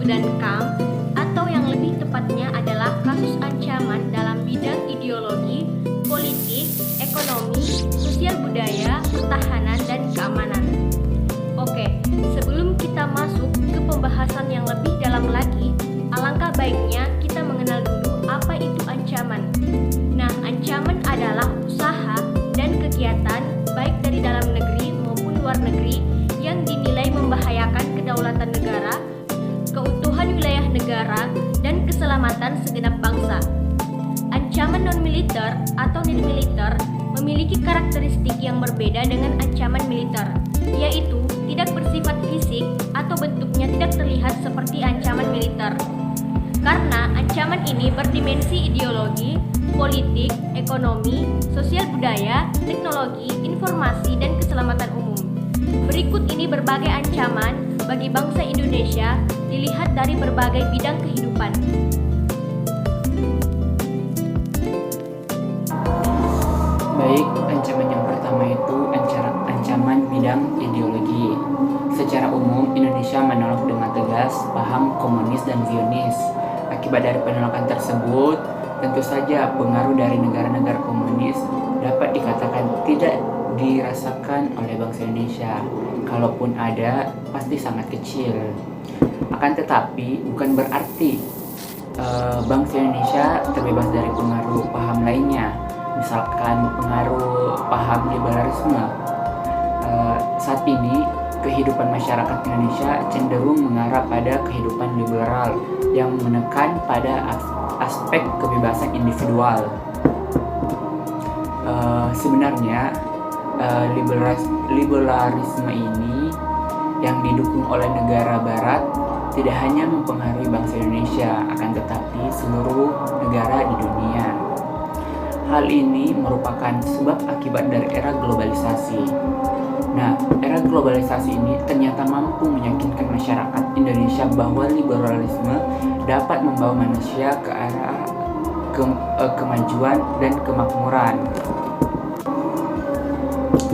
dan KAM, atau yang lebih tepatnya adalah kasus ancaman dalam bidang ideologi, politik, ekonomi, sosial budaya, pertahanan, dan keamanan. Oke, sebelum kita masuk ke pembahasan yang lebih dalam lagi, alangkah baiknya kita mengenal dulu apa itu ancaman. Nah, ancaman adalah usaha dan kegiatan baik dari dalam negeri maupun luar negeri yang dinilai membahayakan kedaulatan negara, keutuhan wilayah negara, dan keselamatan segenap bangsa. Ancaman non-militer atau non-militer memiliki karakteristik yang berbeda dengan ancaman militer, yaitu tidak bersifat fisik atau bentuknya tidak terlihat seperti ancaman militer. Karena ancaman ini berdimensi ideologi, politik, ekonomi, sosial budaya, teknologi, informasi, dan keselamatan umum. Berikut ini berbagai ancaman bagi bangsa Indonesia dilihat dari berbagai bidang kehidupan. Baik, ancaman yang pertama itu ancaman bidang ideologi. Secara umum, Indonesia menolak dengan tegas paham komunis dan Zionis. Akibat dari penolakan tersebut, tentu saja pengaruh dari negara-negara komunis dapat dikatakan tidak dirasakan oleh bangsa Indonesia. Kalaupun ada, pasti sangat kecil. Akan tetapi, bukan berarti bangsa Indonesia terbebas dari pengaruh paham lainnya. Misalkan pengaruh paham liberalisme. Saat ini kehidupan masyarakat Indonesia cenderung mengarah pada kehidupan liberal yang menekan pada aspek kebebasan individual. Sebenarnya liberalisme ini yang didukung oleh negara barat tidak hanya mempengaruhi bangsa Indonesia, akan tetapi seluruh negara di dunia. Hal ini merupakan sebab akibat dari era globalisasi. Nah, era globalisasi ini ternyata mampu meyakinkan masyarakat Indonesia bahwa liberalisme dapat membawa manusia ke arah kemajuan dan kemakmuran.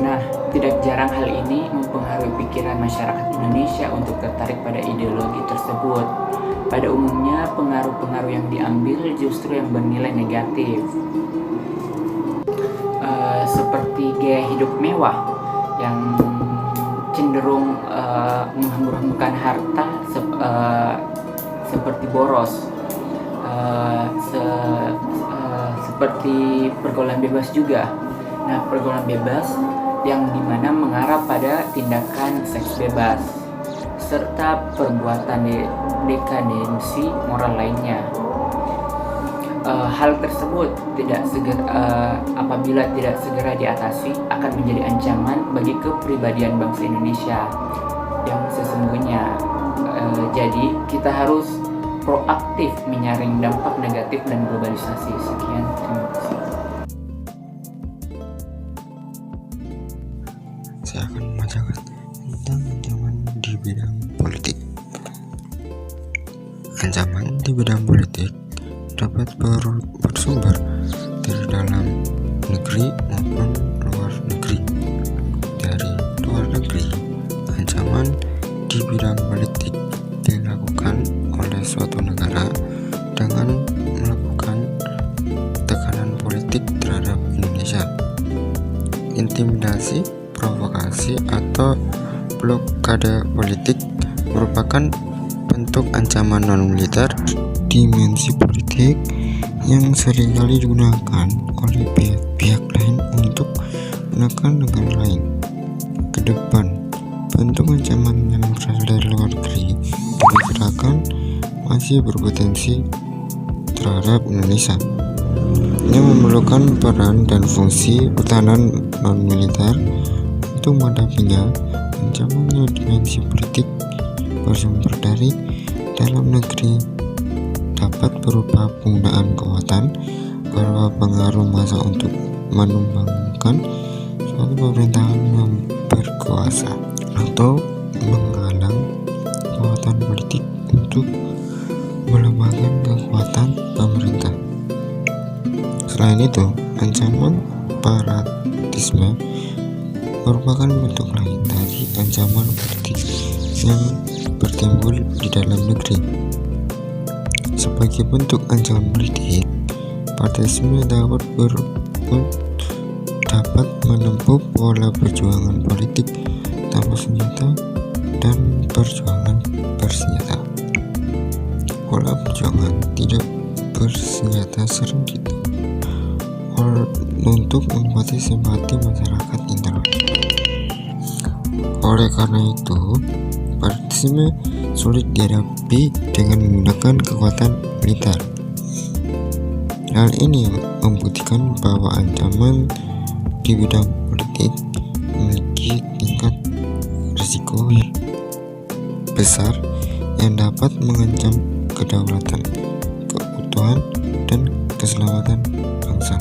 Nah, tidak jarang hal ini mempengaruhi pikiran masyarakat Indonesia untuk tertarik pada ideologi tersebut. Pada umumnya, pengaruh-pengaruh yang diambil justru yang bernilai negatif. Seperti gaya hidup mewah yang cenderung menghambur-hamburkan harta seperti boros, seperti pergaulan bebas juga. Nah, pergaulan bebas yang dimana mengarah pada tindakan seks bebas serta perbuatan dekadensi moral lainnya. Hal tersebut apabila tidak segera diatasi akan menjadi ancaman bagi kepribadian bangsa Indonesia yang sesungguhnya. Jadi kita harus proaktif menyaring dampak negatif dan globalisasi. Sekian, terima kasih. Saya akan membacakan tentang ancaman di bidang politik. Ancaman di bidang politik dapat bersumber dari dalam negeri maupun luar negeri. Dari luar negeri, ancaman di bidang politik dilakukan oleh suatu negara dengan melakukan tekanan politik terhadap Indonesia. Intimidasi, provokasi, atau blokade politik merupakan bentuk ancaman non-militer dimensi politik yang seringkali digunakan oleh pihak-pihak lain untuk menekan negara lain. Kedepan, bentuk ancaman yang berasal dari luar negeri diperkirakan masih berpotensi terhadap Indonesia. Ini memerlukan peran dan fungsi pertahanan non-militer untuk menghadapinya. Ancaman dimensi politik bersumber dari dalam negeri dapat berupa penggunaan kekuatan, berupa pengaruh massa untuk menumbangkan suatu pemerintahan yang berkuasa, atau menghalang kekuatan politik untuk melemahkan kekuatan pemerintah. Selain itu, ancaman separatisme merupakan bentuk lain dari ancaman politik yang bertimbul di dalam negeri. Sebagai bentuk ancaman politik, partisme dapat menempuh pola perjuangan politik tanpa senjata dan perjuangan bersenjata. Pola perjuangan tidak bersenjata sering untuk menempati simpati masyarakat internasional. Oleh karena itu, partisme sulit dihadapi dengan menggunakan kekuatan militer. Hal ini membuktikan bahwa ancaman di bidang politik memiliki tingkat risiko yang besar yang dapat mengancam kedaulatan, keutuhan, dan keselamatan bangsa.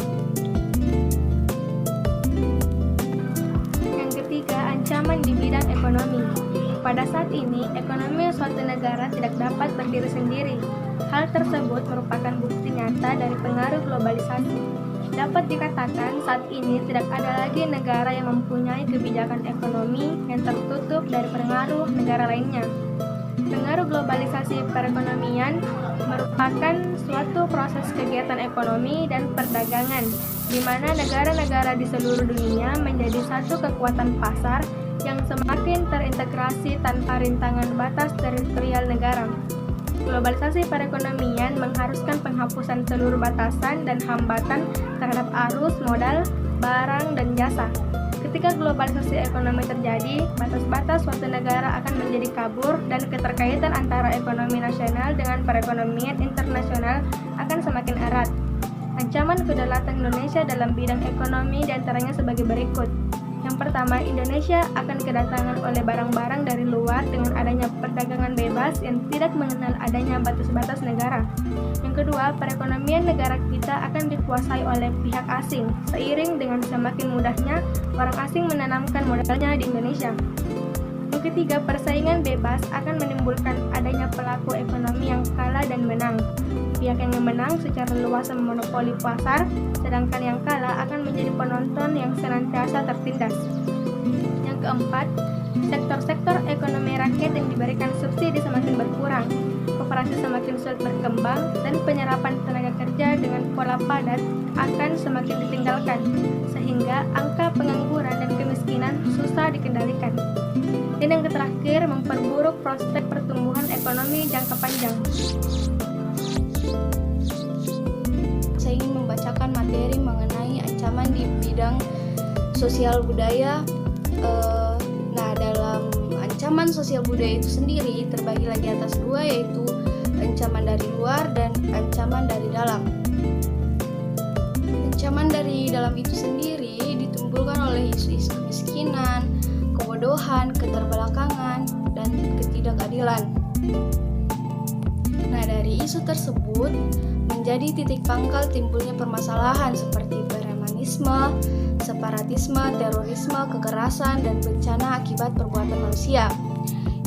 Yang ketiga, ancaman di bidang ekonomi. Pada saat ini, ekonomi suatu negara tidak dapat berdiri sendiri. Hal tersebut merupakan bukti nyata dari pengaruh globalisasi. Dapat dikatakan saat ini tidak ada lagi negara yang mempunyai kebijakan ekonomi yang tertutup dari pengaruh negara lainnya. Pengaruh globalisasi perekonomian merupakan suatu proses kegiatan ekonomi dan perdagangan, di mana negara-negara di seluruh dunia menjadi satu kekuatan pasar yang semakin terintegrasi tanpa rintangan batas teritorial negara. Globalisasi perekonomian mengharuskan penghapusan seluruh batasan dan hambatan terhadap arus modal, barang, dan jasa. Ketika globalisasi ekonomi terjadi, batas-batas suatu negara akan menjadi kabur dan keterkaitan antara ekonomi nasional dengan perekonomian internasional akan semakin erat. Ancaman kedaulatan Indonesia dalam bidang ekonomi diantaranya sebagai berikut. Yang pertama, Indonesia akan kedatangan oleh barang-barang dari luar dengan adanya perdagangan bebas yang tidak mengenal adanya batas-batas negara. Yang kedua, perekonomian negara kita akan dikuasai oleh pihak asing, seiring dengan semakin mudahnya orang asing menanamkan modalnya di Indonesia. Yang ketiga, persaingan bebas akan menimbulkan adanya pelaku ekonomi yang kalah dan menang. Pihak yang menang secara luas memonopoli pasar, sedangkan yang kalah akan menjadi penonton yang senantiasa tertindas. Yang keempat, sektor-sektor ekonomi rakyat yang diberikan subsidi semakin berkurang, koperasi semakin sulit berkembang, dan penyerapan tenaga kerja dengan pola padat akan semakin ditinggalkan, sehingga angka pengangguran dan kemiskinan susah dikendalikan. Dan yang terakhir, memperburuk prospek pertumbuhan ekonomi jangka panjang. Saya ingin membacakan materi mengenai ancaman di bidang sosial budaya. Nah, dalam ancaman sosial budaya itu sendiri terbagi lagi atas dua, yaitu ancaman dari luar dan ancaman dari dalam. Ancaman dari dalam itu sendiri ditimbulkan oleh isu-isu kemiskinan, kebodohan, keterbelakangan, dan ketidakadilan. Nah, dari isu tersebut menjadi titik pangkal timbulnya permasalahan seperti premanisme, separatisme, terorisme, kekerasan, dan bencana akibat perbuatan manusia.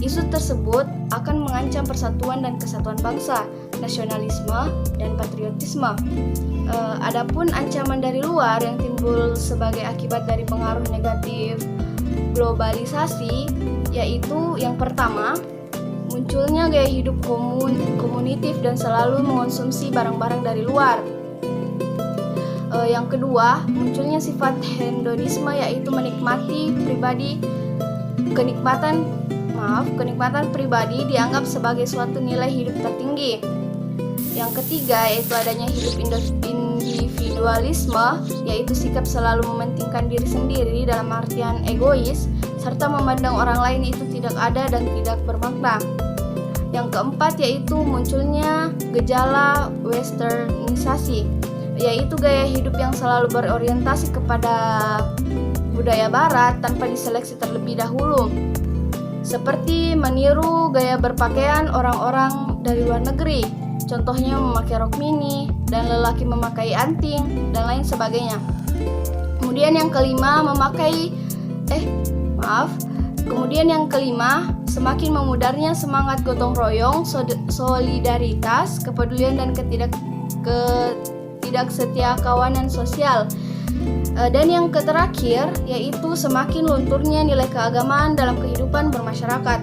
Isu tersebut akan mengancam persatuan dan kesatuan bangsa, nasionalisme, dan patriotisme. Adapun ancaman dari luar yang timbul sebagai akibat dari pengaruh negatif globalisasi, yaitu yang pertama, munculnya gaya hidup komunitif dan selalu mengonsumsi barang-barang dari luar. Yang kedua, munculnya sifat hedonisme, yaitu kenikmatan pribadi dianggap sebagai suatu nilai hidup tertinggi. Yang ketiga, yaitu adanya hidup individualisme, yaitu sikap selalu mementingkan diri sendiri dalam artian egois, serta memandang orang lain itu tidak ada dan tidak bermakna. Yang keempat, yaitu munculnya gejala westernisasi, yaitu gaya hidup yang selalu berorientasi kepada budaya barat tanpa diseleksi terlebih dahulu, seperti meniru gaya berpakaian orang-orang dari luar negeri, contohnya memakai rok mini dan lelaki memakai anting dan lain sebagainya. Kemudian yang kelima, semakin memudarnya semangat gotong royong, solidaritas, kepedulian, dan ketidaksetiakawanan sosial. Dan yang terakhir, yaitu semakin lunturnya nilai keagamaan dalam kehidupan bermasyarakat.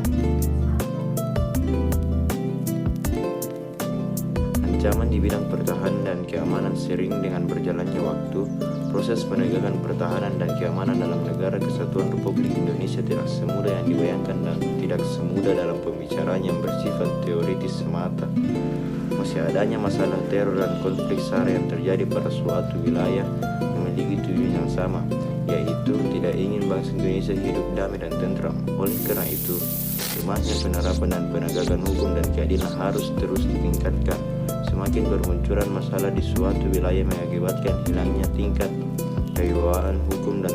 Ancaman di bidang pertahanan dan keamanan sering dengan berjalannya waktu, proses penegakan pertahanan dan keamanan dalam negara kesatuan Republik Indonesia tidak semudah yang dibayangkan dan tidak semudah dalam pembicaraan yang bersifat teoritis semata. Masih adanya masalah teror dan konflik SAR yang terjadi pada suatu wilayah memiliki tujuan yang sama, yaitu tidak ingin bangsa Indonesia hidup damai dan tentram. Oleh karena itu, lemahnya penerapan dan penegakan hukum dan keadilan harus terus ditingkatkan. Semakin bermunculan masalah di suatu wilayah mengakibatkan hilangnya tingkat kewibawaan hukum dan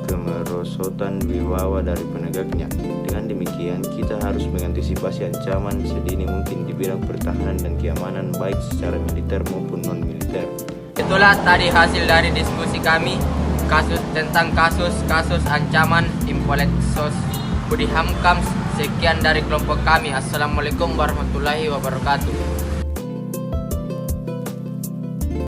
kemerosotan wibawa dari penegaknya. Dengan demikian, kita harus mengantisipasi ancaman sedini mungkin di bidang pertahanan dan keamanan baik secara militer maupun non-militer. Itulah tadi hasil dari diskusi kami tentang kasus ancaman Impolexos Budi Hamkam. Sekian dari kelompok kami. Assalamualaikum warahmatullahi wabarakatuh.